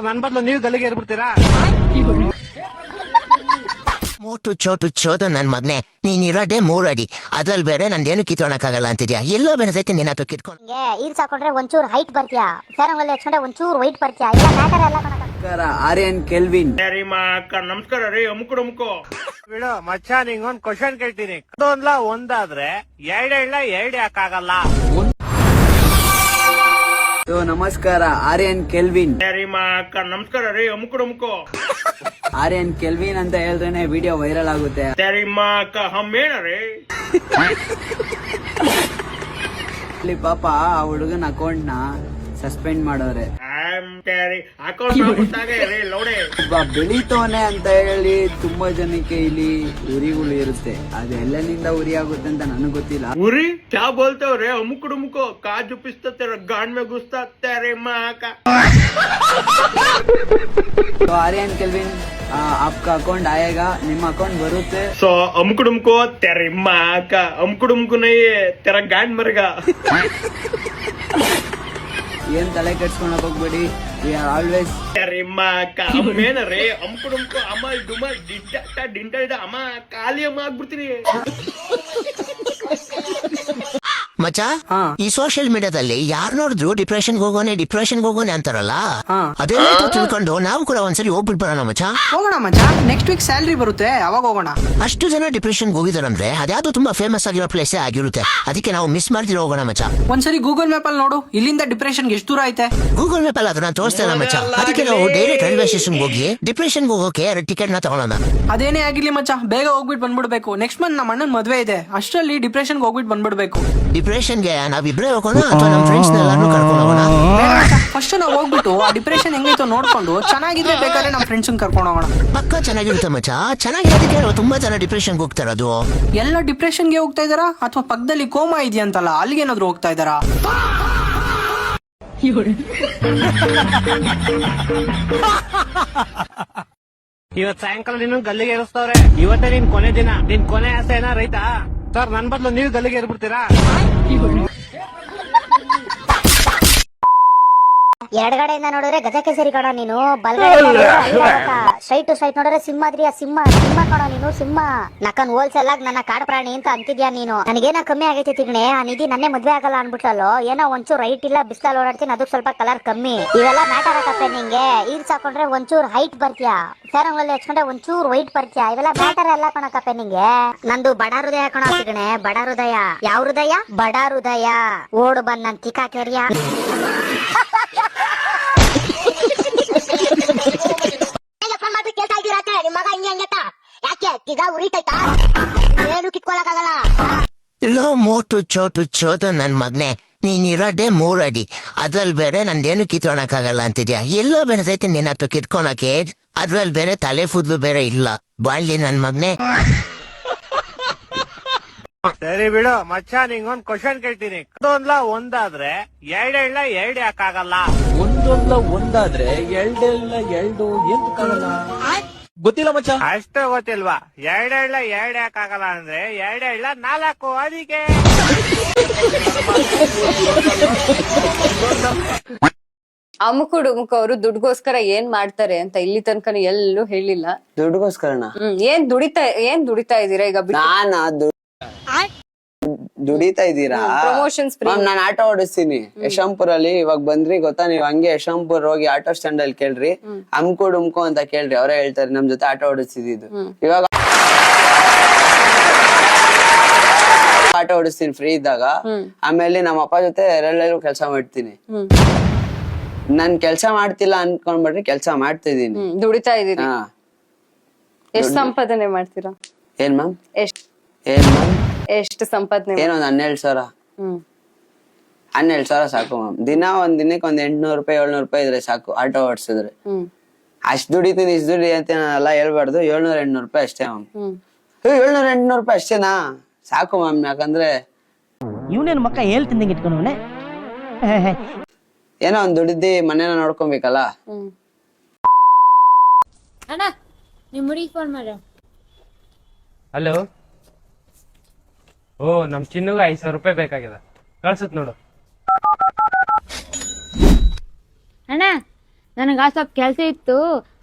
ನನ್ ಬದಲು ನೀವು ಗಲ್ಲಿಗೆ ಏರ್ಬಿಡ್ತೀರಾ? ಮೋಟು ಚೋಟು ಚೋದು ನನ್ ಮಗ್ನೆ, ನೀನ್ ಇರೋದೇ 3 ಅಡಿ, ಅದ್ರಲ್ಲಿ ಬೇರೆ ನಂದೇನು ಕಿತ್ಕೊಳಕ್ಕಾಗಲ್ಲ ಅಂತಿದ್ಯಾ? ಎಲ್ಲೋ ಬೆಳೆದೈತೆ ನಿನ್ನ ಹತ್ತು ಕಿತ್ಕೊಂಡು. ಹೀಲ್ಸ್ ಹಾಕೊಂಡ್ರೆ ಒಂಚೂರು ಹೈಟ್ ಬರ್ತೀಯಾ, ಫೇರಂಗಲ್ಲಿ ಹಚ್ಕೊಂಡ್ರೆ ಒಂಚೂರು ವೈಟ್ ಬರ್ತೀಯಾ, ಎಲ್ಲ ಮ್ಯಾಟರ್ ಎಲ್ಲ ನಮಸ್ಕಾರ ಆರ್ಯನ್ ಕೆಲ್ವಿನ್. ನಮಸ್ಕಾರ ರೀ. ಅಮ್ಕುಡುಮ್ಕೋ ಬಿಡು ಮಚ್ಚ, ನಿಂಗೊಂದ್ ಕ್ವಶನ್ ಕೇಳ್ತೀನಿ. ಒಂದಾದ್ರೆ ಎರಡು ಯಾಕಾಗಲ್ಲ? ನಮಸ್ಕಾರ ಆರ್ಯನ್ ಕೆಲ್ವಿನ್. ನಮಸ್ಕಾರ ರೀ. ಅಮ್ಕುಡುಮ್ಕೋ ಆರ್ಯನ್ ಕೆಲ್ವಿನ್ ಅಂತ ಹೇಳಿದ್ರೇನೆ ವಿಡಿಯೋ ವೈರಲ್ ಆಗುತ್ತೆ. ಅಲ್ಲಿ ಪಾಪ ಆ ಹುಡುಗನ ಅಕೌಂಟ್ ನ ಸಸ್ಪೆಂಡ್ ಮಾಡೋರೆ. ಒಬ್ಬ ಬೆಳೀತವನೆ ಅಂತ ಹೇಳಿ ತುಂಬಾ ಜನಕ್ಕೆ ಇಲ್ಲಿ ಉರಿಗಳು ಇರುತ್ತೆ. ಅದೆಲ್ಲನಿಂದ ಉರಿ ಆಗುತ್ತೆ ಅಂತ ನನಗ್ ಗೊತ್ತಿಲ್ಲ. ಉರಿ ಕ್ಯಾ ಬೋಲ್ತೇವ್ರೆ? ಅಮ್ಕುಡುಮ್ಕೋ ಕಾಜು ಪಿಸ್ತಾ ಗಾಂಡ್ ಮೇ ಗುಸ್ತಾ तेरे माँ का. तो आर्यन केल्विन आपका अकाउंट आएगा, निम्म अकाउंट बरुत्ते. So अम्कुडुम्को तेरी माँ का. अम्कुडुम्को नहीं है, तेरा गांड मरेगा. ಏನ್ ತಲೆ ಕೆಡ್ಸ್ಕೊಳಕ್ ಹೋಗ್ಬೇಡಿ. ವಿ ಆರ್ ಆಲ್ವೇಸ್ तेरी माँ का. ಅಮ್ಮೇನರೇ ಅಮ್ಕುಡುಮ್ಕೋ ಅಮ್ಮ ಡುಮ ಡಿಂಟ ಅಮ್ಮ ಖಾಲಿ ಅಮ್ಮ ಆಗ್ಬಿಡ್ತೀನಿ. ಮಚ್ಚ, ಈ ಸೋಷಿಯಲ್ ಮೀಡಿಯಾದಲ್ಲಿ ಯಾರು ನೋಡಿದ್ರು ಡಿಪ್ರೆಷನ್ ಹೋಗೋನೆ ಅಂತಾರಲ್ಲ, ಅದೆಲ್ಲ ತಿಳ್ಕೊಂಡು ನಾವು ಕೂಡ ಒಂದ್ಸರಿ ಹೋಗ್ಬಿಟ್ಟು ಬರೋಣ ಮಚ್ಚ. ಹೋಗೋಣ ಮಚ್ಚ, ನೆಕ್ಸ್ಟ್ ವೀಕ್ ಸ್ಯಾಲ್ರಿ ಬರುತ್ತೆ, ಅವಾಗ ಹೋಗೋಣ. ಅಷ್ಟು ಜನ ಡಿಪ್ರೆಷನ್ ಹೋಗಿದಾರಂದ್ರೆ ಅದ್ಯಾವ್ದು ತುಂಬಾ ಫೇಮಸ್ ಆಗಿರೋ ಪ್ಲೇಸೇ ಆಗಿರುತ್ತೆ. ಅದಕ್ಕೆ ನಾವು ಮಿಸ್ ಮಾಡ್ತಿರೋ ಹೋಗೋಣ ಮಚ್ಚ. ಒಂದ್ಸರಿ ಗೂಗಲ್ ಮ್ಯಾಪ್ ಅಲ್ಲಿ ನೋಡು, ಇಲ್ಲಿಂದ ಡಿಪ್ರೆಷನ್ ಎಷ್ಟು ದೂರ ಐತೆ. ಗೂಗಲ್ ಮ್ಯಾಪ್ ಅಲ್ಲಿ ಅದನ್ನ ತೋರಿಸ್ತೇನೆ ಮಚ್ಚ. ಅದಕ್ಕೆ ನಾವು ಡೈರೆಕ್ಟ್ ರೈಲ್ವೆ ಸ್ಟೇಷನ್ ಹೋಗಿ ಡಿಪ್ರೆಷನ್ ಹೋಗೋಕೆ ಟಿಕೆಟ್ ನ ತಗೊಳ್ಳೋಣ. ಅದೇನೇ ಆಗಿರ್ಲಿ ಮಚ್ಚ, ಬೇಗ ಹೋಗ್ಬಿಟ್ಟು ಬಂದ್ಬಿಡ್ಬೇಕು. ನೆಕ್ಸ್ಟ್ ಮಂತ್ ನಮ್ಮ ಅಣ್ಣನ ಮದ್ವೆ ಇದೆ, ಅಷ್ಟರಲ್ಲಿ ಡಿಪ್ರೆಷನ್ ಹೋಗ್ಬಿಟ್ಟು ಬಂದ್ಬಿಡ್ಬೇಕು. ಡಿಪ್ರೆಷನ್ಗೆ ನಾವಿಬ್ರೇ ಹೋಗೋಣ ಅಥವಾ ನಮ್ಮ ಫ್ರೆಂಡ್ಸ್ ಎಲ್ಲಾರು ಕರ್ಕೊಂಡು ಹೋಗೋಣ? ಫಸ್ಟ್ ನಾವು ಹೋಗ್ಬಿಟ್ಟು ಆ ಡಿಪ್ರೆಷನ್ ಹೆಂಗೈತೋ ನೋಡ್ಕೊಂಡು ಚೆನ್ನಾಗಿದ್ರೆ ಬೇಕಾದ್ರೆ ನಮ್ಮ ಫ್ರೆಂಡ್ಸ್ ಕರ್ಕೊಂಡು ಹೋಗೋಣ. ಪಕ್ಕ ಚೆನ್ನಾಗಿರುತ್ತೆ ಮಚ್ಚ. ಚೆನ್ನಾಗಿರೋದಕ್ಕೆ ತುಂಬಾ ಜನ ಡಿಪ್ರೆಷನ್ ಹೋಗ್ತಾರ. ಅದು ಎಲ್ಲ ಡಿಪ್ರೆಷನ್ಗೆ ಹೋಗ್ತಾ ಇದಾರಾ ಅಥವಾ ಪಕ್ಕದಲ್ಲಿ ಕೋಮಾ ಇದೆಯಂತಲ್ಲ ಅಲ್ಲಿಗೇನಾದ್ರು ಹೋಗ್ತಾ ಇದಾರಾ? ಇವತ್ ಸಾಯಂಕಾಲ ನೀನು ಗಲ್ಲಿಗೆ ಏರಿಸ್ತವ್ರೆ. ಇವತ್ತೇ ನಿನ್ ಕೊನೆ ದಿನ. ನಿನ್ ಕೊನೆ ಆಸೆ ಏನ ರೈತ? ಸರ್ ನನ್ ಬದಲು ನೀವು ಗಲ್ಲಿಗೆ ಏರ್ಬಿಡ್ತೀರಾ? ಎಡಗಡೆಯಿಂದ ನೋಡಿದ್ರೆ ಗಜಕ್ಕೆ ಸರಿ ಕಣ ನೀನು, ಬಲ್ಗಡೆ ಸ್ಟ್ರೈಟ್ ನೋಡಿದ್ರೆ ಸಿಂಹಾದ್ರಿ ಸಿಂಹ ಕಣ ನೀನು, ಸಿಂಹ. ನಕ್ಕನ್ ಹೋಲ್ಸೆಲ್ಲ ನನ್ನ ಕಾಡು ಪ್ರಾಣಿ ಅಂತ ಅಂತಿದ್ಯಾ ನೀನು. ನನಗೇನ ಕಮ್ಮಿ ಆಗೈತಿ ತಿಗ್ಣೆ, ಆ ನಿಧಿ ನನ್ನೇ ಮದ್ವೆ ಆಗಲ್ಲ ಅನ್ಬಿಟ್ಲಲ್ಲೋ. ಏನೋ ಒಂಚೂರು ರೈಟ್ ಇಲ್ಲ, ಬಿಸ್ಲಲ್ಲಿ ಓಡಾಡ್ತೀನಿ, ಅದಕ್ಕೆ ಸ್ವಲ್ಪ ಕಲರ್ ಕಮ್ಮಿ. ಇವೆಲ್ಲ ಮ್ಯಾಟರ್ ಆಗತ್ತೆ ನಿಂಗೆ. ಹೀಲ್ಸ್ ಹಾಕೊಂಡ್ರೆ ಒಂಚೂರು ಹೈಟ್ ಬರ್ತೀಯಾ, ಫೇರಂಗಲ್ಲಿ ಹಚ್ಕೊಂಡ್ರೆ ಒಂಚೂರು ವೈಟ್ ಬರ್ತೀಯಾ, ಇವೆಲ್ಲ ಮ್ಯಾಟರ್ ಎಲ್ಲ ಕಣಕಪ್ಪೆ ನಿಂಗೆ. ನಂದು ಬಡ ಹೃದಯ ಕಣ ತಿಗ್ಣೆ, ಬಡ ಹೃದಯ. ಯಾವ ಹೃದಯ? ಬಡ ಹೃದಯ. ಓಡು ಬಂದ್ ನನ್ ತಿಕ್ಕಾ ಕೆರಿಯ. ಲೋ ಮೋಟು ಚೋಟು ಚೋದು ನನ್ ಮಗ್ನೆ, ನೀನ್ ಇರೋದೇ 3 ಅಡಿ, ಅದ್ರಲ್ಲಿ ಬೇರೆ ನಂದೇನು ಕಿತ್ಕೊಳಕ್ಕಾಗಲ್ಲ ಅಂತಿದ್ಯಾ? ಎಲ್ಲೋ ಬೆಳೆದೈತೆ ನಿನ್ನ ಹತ್ತು ಕಿತ್ಕೊಳಕ್ಕೆ, ಅದ್ರಲ್ಲಿ ಬೇರೆ ತಲೆ ಫುದ್ಲು ಬೇರೆ ಇಲ್ಲ. ಬಾಳ್ಲಿ ನನ್ ಮಗ್ನೆ. ಸರಿ ಬಿಡು ಮಚ್ಚ, ನಿಂಗೊಂದ್ ಕ್ವಶನ್ ಕೇಳ್ತೀನಿ. ಒಂದಾದ್ರೆ ಎರಡು ಯಾಕಾಗಲ್ಲ? ಒಂದಾದ್ರೆ ಎರಡು ಎಂತಕ್ಕಾಗಲ್ಲ? ಗೊತ್ತಿಲ್ಲ ಮಚ್ಚ. ಅಷ್ಟೇ ಗೊತ್ತಿಲ್ವಾ? ಎರಡು ಯಾಕಾಗಲ್ಲ ಅಂದ್ರೆ 4 ಅದಕ್ಕೆ. ಅಮುಕು ಅವರು ದುಡ್ಗೋಸ್ಕರ ಏನ್ ಮಾಡ್ತಾರೆ ಅಂತ ಇಲ್ಲಿ ತನಕ ಎಲ್ಲೂ ಹೇಳಿಲ್ಲ. ದುಡ್ಡುಗೋಸ್ಕರನ? ಏನ್ ದುಡಿತಾ ಇದೀರಾ ಈಗ? ದುಡಿತಾ ಇದ್ದೀರಾ? ಪ್ರಮೋಷನ್ಸ್ ನಾನು ಆಟೋ ಓಡಿಸ್ತೀನಿ ಯಶವಂತಪುರಲ್ಲಿ. ಇವಾಗ ಬಂದ್ರಿ ಗೊತ್ತಾ ನೀವು, ಹಂಗೆ ಯಶವಂತಪುರ ಹೋಗಿ ಆಟೋ ಸ್ಟ್ಯಾಂಡ್ ಅಲ್ಲಿ ಕೇಳ್ರಿ, ಅಮ್ಕೋ ಅಂತ ಕೇಳ್ರಿ, ಅವರೇ ಹೇಳ್ತಾರೆ ನಮ್ ಜೊತೆ ಆಟೋ ಓಡಿಸ್ತಿದ್ದು. ಇವಾಗ ಆಟೋ ಓಡಿಸ್ತೀನಿ ಫ್ರೀ ಇದ್ದಾಗ. ಆಮೇಲೆ ನಮ್ಮ ಅಪ್ಪ ಜೊತೆ ಎಲ್ಲೆಲ್ಲೂ ಕೆಲಸ ಮಾಡ್ತೀನಿ. ನಾನ್ ಕೆಲ್ಸ ಮಾಡ್ತಿಲ್ಲ ಅನ್ಕೊಂಡ್ಬಿಟ್ರಿ, ಕೆಲ್ಸ ಮಾಡ್ತಾ ಇದೀನಿ. ದುಡಿತಾ ಇದೀನಿ. ಎಷ್ಟ್ ಸಂಪಾದನೆ ಮಾಡ್ತೀರಾ? ಏನ್ ಮ್ಯಾಮ್? ಎಷ್ಟು ಸಂಪಾದನೆ? ಏನೊಂದ್ 12,000. 12,000 ಸಾಕು ಮ್ಯಾಮ್. ಒಂದ್ ದಿನಕ್ಕೆ ಒಂದ್ 800 ರೂಪಾಯಿ 700 ರೂಪಾಯಿ ಇದ್ರೆ ಸಾಕು ಆಟೋ ಓಡಿಸಿದ್ರೆ. ಅಷ್ಟ್ ದುಡಿತೀನಿ ಇಷ್ಟ್ ದುಡಿ ಅಂತ ನಾನೆಲ್ಲ ಹೇಳ್ಬಾರ್ದು. 700-800 ರೂಪಾಯಿ ಅಷ್ಟೇ ಮ್ಯಾಮ್. 700-800 ರೂಪಾಯಿ ಅಷ್ಟೇನಾ? ಸಾಕು ಮ್ಯಾಮ್. ಯಾಕಂದ್ರೆ ಇವನೇನು ಮಕ್ಕ ಹೇಳ್ತೀನಿ ಇಟ್ಕೊಂಡವನೆ, ಏನೋ ಒಂದ್ ದುಡಿದಿ ಮನೇನ ನೋಡ್ಕೊಬೇಕಲ್ಲ. ಅಣ್ಣ ನಿಮ್ ಹುಡುಗಿ ಫೋನ್ ಮಾಡ. ಹಲೋ. ಓ ನಮ್ ಚಿನ್ನಗ 5,000 ರೂಪಾಯಿ ಬೇಕಾಗಿದೆ, ಕಳ್ಸತ್ ನೋಡು. ಅಣ್ಣ ನನಗ ಸ್ವಲ್ಪ ಕೆಲ್ಸ ಇತ್ತು,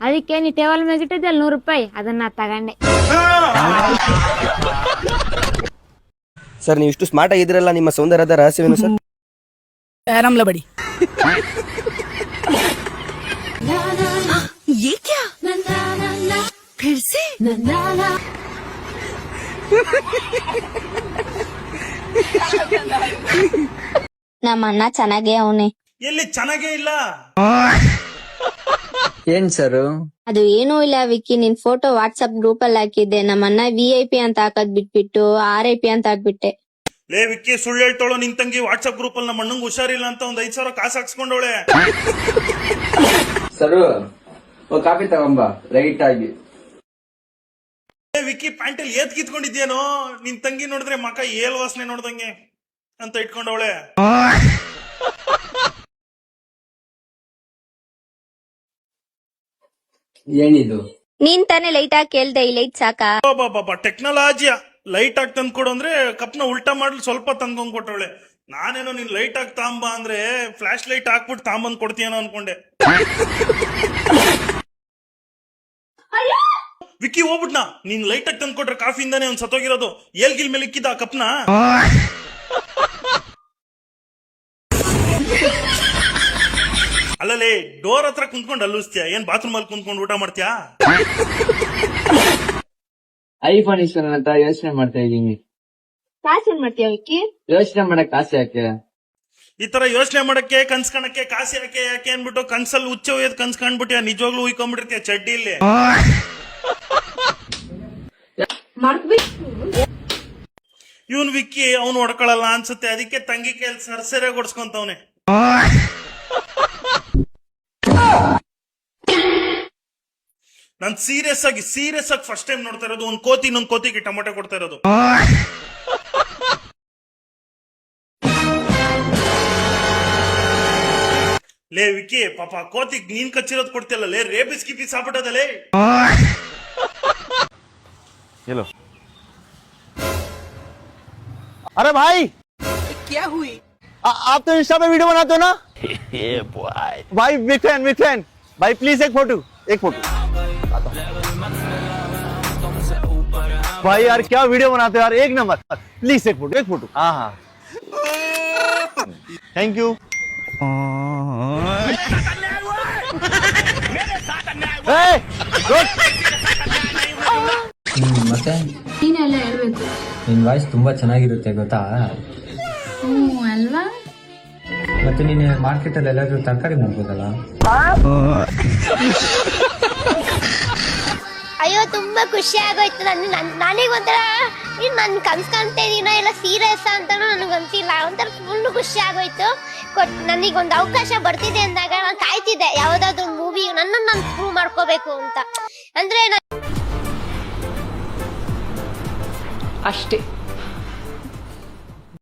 ಅದಕ್ಕೆ ನೀ ಟೇಬಲ್ ಮೇಲೆ ಇಟ್ಟಿದ್ದೆ ಅಲ್ಲಿ 100 ರೂಪಾಯಿ, ಅದನ್ನ ತಗೊಂಡೆ. ಸರ್ ನೀವು ಇಷ್ಟು ಸ್ಮಾರ್ಟ್ ಆಗಿದ್ರಲ್ಲ, ನಿಮ್ಮ ಸೌಂದರ್ಯದ ರಹಸ್ಯವೇನು ಸರ್? ಆರಾಮ್ಲ ಬಡಿ. ನಮ್ಮ ಅಣ್ಣ ಚೆನ್ನಾಗೇ ಅವನೇ. ಎಲ್ಲಿ ಚೆನ್ನಾಗೇ ಇಲ್ಲ. ಏನ್ ಸರ್? ಅದು ಏನೂ ಇಲ್ಲ ವಿಕ್ಕಿ, ನಿನ್ ಫೋಟೋ ವಾಟ್ಸ್ಆಪ್ ಗ್ರೂಪ್ ಅಲ್ಲಿ ಹಾಕಿದ್ದೆ. ನಮ್ಮ ಅಣ್ಣ VIP ಅಂತ ಹಾಕದ್ ಬಿಟ್ಬಿಟ್ಟು RIP ಅಂತ ಹಾಕ್ಬಿಟ್ಟೆ. ಲೇ ವಿಕ್ಕಿ, ಸುಳ್ಳು ಹೇಳ್ತಾಳು ನಿನ್ ತಂಗಿ. ವಾಟ್ಸ್ಆಪ್ ಗ್ರೂಪ್ ಅಲ್ಲಿ ನಮ್ಮ ಅಣ್ಣಂಗ್ ಹುಷಾರಿಲ್ಲ ಅಂತ 5,000 ಕಾಸು ಹಾಕ್ಸ್ಕೊಂಡವಳೆ. ಸರು ಕಾಫಿ ತಗೊಂಬ ರೈಟ್ ಆಗಿ. ವಿಕ್ಕಿ ಪ್ಯಾಂಟ್ ಅಲ್ಲಿ ಏತ್ ಕಿತ್ಕೊಂಡಿದ್ಯೇನೋ, ನಿನ್ ತಂಗಿ ನೋಡಿದ್ರೆ ಮಕ ಏಲ್ ವಾಸನೆ ನೋಡ್ದಂಗೆ ಅಂತ ಇಟ್ಕೊಂಡವಳೆ. ಏನಿದು? ನೀನ್ ತಾನೇ ಲೈಟ್ ಆಗಿ ಕೇಳ್ದೆ, ಈ ಲೈಟ್ ಸಾಕಾ? ಬಾಬಾ ಟೆಕ್ನಾಲಜಿಯ ಲೈಟ್ ಆಗಿ ತಂದ್ ಕೊಡು ಅಂದ್ರೆ ಕಪ್ನ ಉಲ್ಟಾ ಮಾಡ್ಲಿ ಸ್ವಲ್ಪ ತಂದ್ಕೊಂಡ್ ಕೊಟ್ಟವಳೆ. ನಾನೇನೋ ನೀನ್ ಲೈಟ್ ಆಗಿ ತಾಂಬ ಅಂದ್ರೆ ಫ್ಲಾಶ್ ಲೈಟ್ ಹಾಕ್ಬಿಟ್ಟು ತಾಂಬಂದ್ ಕೊಡ್ತೀಯನೋ ಅನ್ಕೊಂಡೆ. ವಿಕ್ಕಿ ಹೋಗ್ಬಿಟ್ನಾ, ನೀನ್ ಲೈಟ್ ಆಗಿ ತಂದ್ ಕೊಟ್ರೆ ಕಾಫಿಯಿಂದಾನೆ ಅವ್ನ್ ಸತ್ತೋಗಿರೋದು. ಏಲ್ಗಿಲ್ ಮೇಲೆ ಇಕ್ಕಿದ ಆ ಕಪ್ನ. ಅಲ್ಲಲೇ ಡೋರ್ ಹತ್ರ ಕುಂತ್ಕೊಂಡು ಅಲ್ಲುಸ್ತೀಯ, ಏನ್ ಬಾತ್ರೂಮ್ ಅಲ್ಲಿ ಕುಂತ್ಕೊಂಡು ಊಟ ಮಾಡ್ತೀಯಾ? ಐಫೋನ್ ಇಸ್ಕೊಂಡು ಅಂತ ಯೋಚನೆ ಮಾಡ್ತಾ ಇದೀನಿ. ಕಾಸೇನ್ ಮಾಡ್ತೀಯ ವಿಕ್ಕಿ? ಯೋಚನೆ ಮಾಡಕ್ ಆಸೆ ಯಾಕೆ? ಈ ತರ ಯೋಚನೆ ಮಾಡಕ್ಕೆ, ಕನ್ಸ್ಕಣಕ್ಕೆ ಕಾಸು ಯಾಕೆ ಅನ್ಬಿಟ್ಟು ಕನ್ಸಲ್ಲಿ ಹುಚ್ಚ ಹೋಯ್ದು ಕನ್ಸ್ಕೊಂಡ್ಬಿಟ್ಟಿ ನಿಜವಾಗ್ಲೂ ಉಯ್ಕೊಂಡ್ಬಿಟ್ಟಿರ್ತೀಯ ಚಡ್ಡಿ ಇಲ್ಲಿ. ಇವನ್ ವಿಕ್ಕಿ ಅವನು ಹೊಡ್ಕೊಳಲ್ಲ ಅನ್ಸುತ್ತೆ, ಅದಕ್ಕೆ ತಂಗಿ ಕೈಯಲ್ಲಿ ಸರ್ಸೆರೆ ಕೊಡ್ಸ್ಕೊಂತವ್ನೆ. ನಾನ್ ಸೀರಿಯಸ್ ಆಗಿ ಫಸ್ಟ್ ಟೈಮ್ ನೋಡ್ತಾ ಇರೋದು. ಒಂದ್ ಕೋತಿ ಇನ್ನೊಂದ್ ಕೋತಿಗೆ ಟೊಮೊಟೊ ಕೊಡ್ತಾ ಇರೋದು. ಲೇ ವಿಕ್ಕಿ, ಪಾಪ ಕೋತಿಗ್ ನೀನ್ ಕಚ್ಚಿರೋದು ಕೊಡ್ತಿಯಲ್ಲ ಲೇ, ರೇಬಿಸ್ ಗಿಪಿಸ್ ಆಗ್ಬಿಟ್ಟದಲ್ಲೇ. हेलो अरे भाई क्या हुई? आप तो इंस्टा पे वीडियो बनाते हो ना? भाई बिग फैन भाई, प्लीज एक फोटो भाई यार, क्या वीडियो बनाते हो यार, एक नंबर. प्लीज एक फोटो. हाँ थैंक यू. ಮತ್ತೆ ನಿನ್ ವಾಯ್ಸ್ ತುಂಬಾ ಚೆನ್ನಾಗಿರುತ್ತೆ ಗೊತ್ತಾ? ಅಲ್ವಾ? ಮತ್ತೆ ನೀನು ಮಾರ್ಕೆಟ್ ಅಲ್ಲಿ ಎಲ್ಲಾದ್ರೂ ತರಕಾರಿ ಮಾಡ್ಬೋದಲ್ಲ? ಅಯ್ಯೋ ತುಂಬಾ ಖುಷಿ ಆಗೋಯ್ತು. ನನಗೆ ಒಂಥರ ನನ್ ಕನ್ಸ್ಕೊಂತ ಇದೀನೋ ಇಲ್ಲ ಸೀರಿಯಸ್ ಅಂತಾನು ನನಗೆ ಅನ್ಸಿಲ್ಲ. ಒಂಥರ ಫುಲ್ ಖುಷಿ ಆಗೋಯ್ತು. ನನಗೊಂದು ಅವಕಾಶ ಬರ್ತಿದೆ ಅಂದಾಗ ನಾನು ಕಾಯ್ತಿದ್ದೆ, ಯಾವ್ದಾದ್ರು ಮೂವಿ ನನ್ನನ್ನು ನಾನು ಪ್ರೂವ್ ಮಾಡ್ಕೋಬೇಕು ಅಂತ. ಅಂದ್ರೆ ಅಷ್ಟೇ.